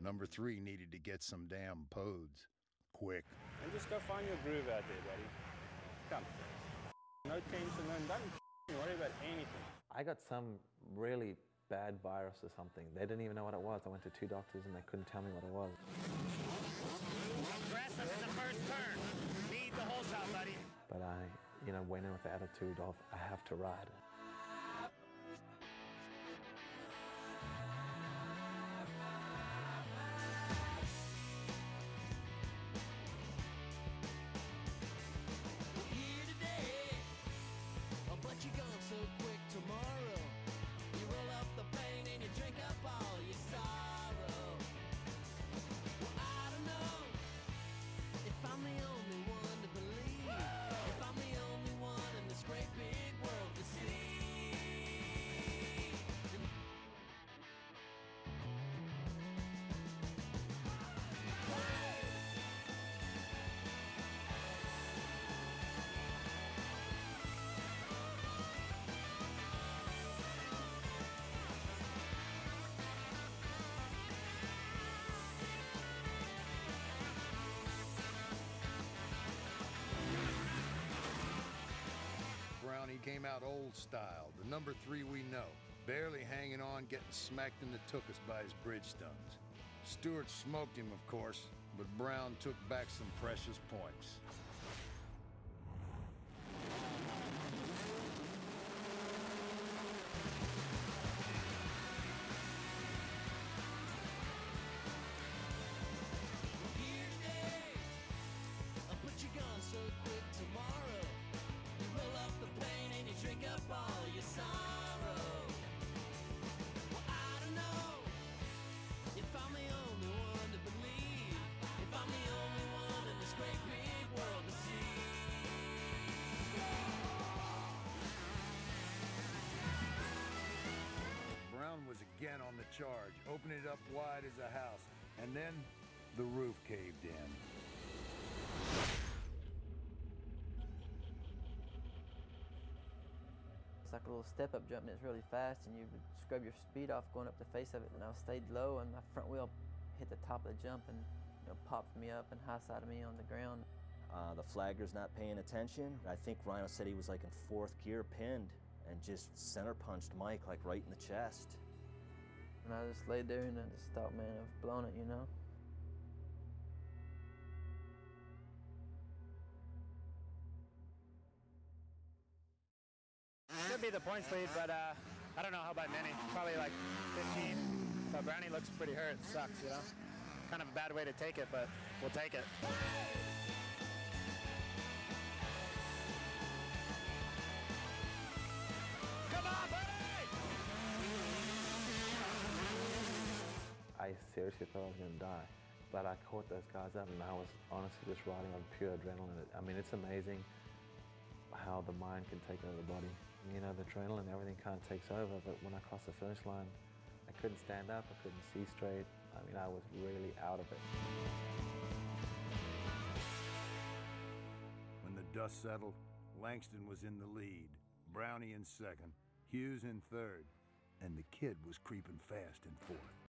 Number 3 needed to get some damn podes. Quick. And just go find your groove out there, buddy. Come. No tension, and don't worry about anything. I got some really bad virus or something. They didn't even know what it was. I went to 2 doctors and they couldn't tell me what it was. Aggressive in the first turn. Lead the whole shot, buddy. But I, went in with the attitude of, I have to ride. Here today, but you're gone so quick tomorrow. You roll up the pain and you drink up all your sorrow. Well, I don't know if I'm the only one to believe, if I'm the only one in this great big world to see. Brownie came out old style, the number 3 we know, barely hanging on, getting smacked in the tuchus by his Bridgestones. Stewart smoked him, of course, but Brown took back some precious points. Here today, but you're gone so quick tomorrow. You roll up the pain and you drink up all your sorrow. Well, I don't know if I'm the only one to believe, if I'm the only one in this great big world to see. Brown was again on the charge, opening it up wide as a house, and then the roof caved in. It's like a little step-up jump, and it's really fast, and you would scrub your speed off going up the face of it, and I stayed low, and my front wheel hit the top of the jump and popped me up and high-sided me on the ground. The flagger's not paying attention. I think Rhino said he was like in 4th gear pinned and just center punched Mike like right in the chest. And I just laid there and I just thought, man, I've blown it, Could be the points lead, but I don't know how by many. Probably like 15. But Brownie looks pretty hurt. It sucks, Kind of a bad way to take it, but we'll take it. Come on, buddy! I seriously thought I was going to die. But I caught those guys up and I was honestly just riding on pure adrenaline. I mean, it's amazing how the mind can take over the body. The adrenaline, everything kind of takes over, but when I crossed the finish line, I couldn't stand up, I couldn't see straight. I mean, I was really out of it. When the dust settled, Langston was in the lead, Brownie in 2nd, Hughes in 3rd, and the kid was creeping fast in 4th.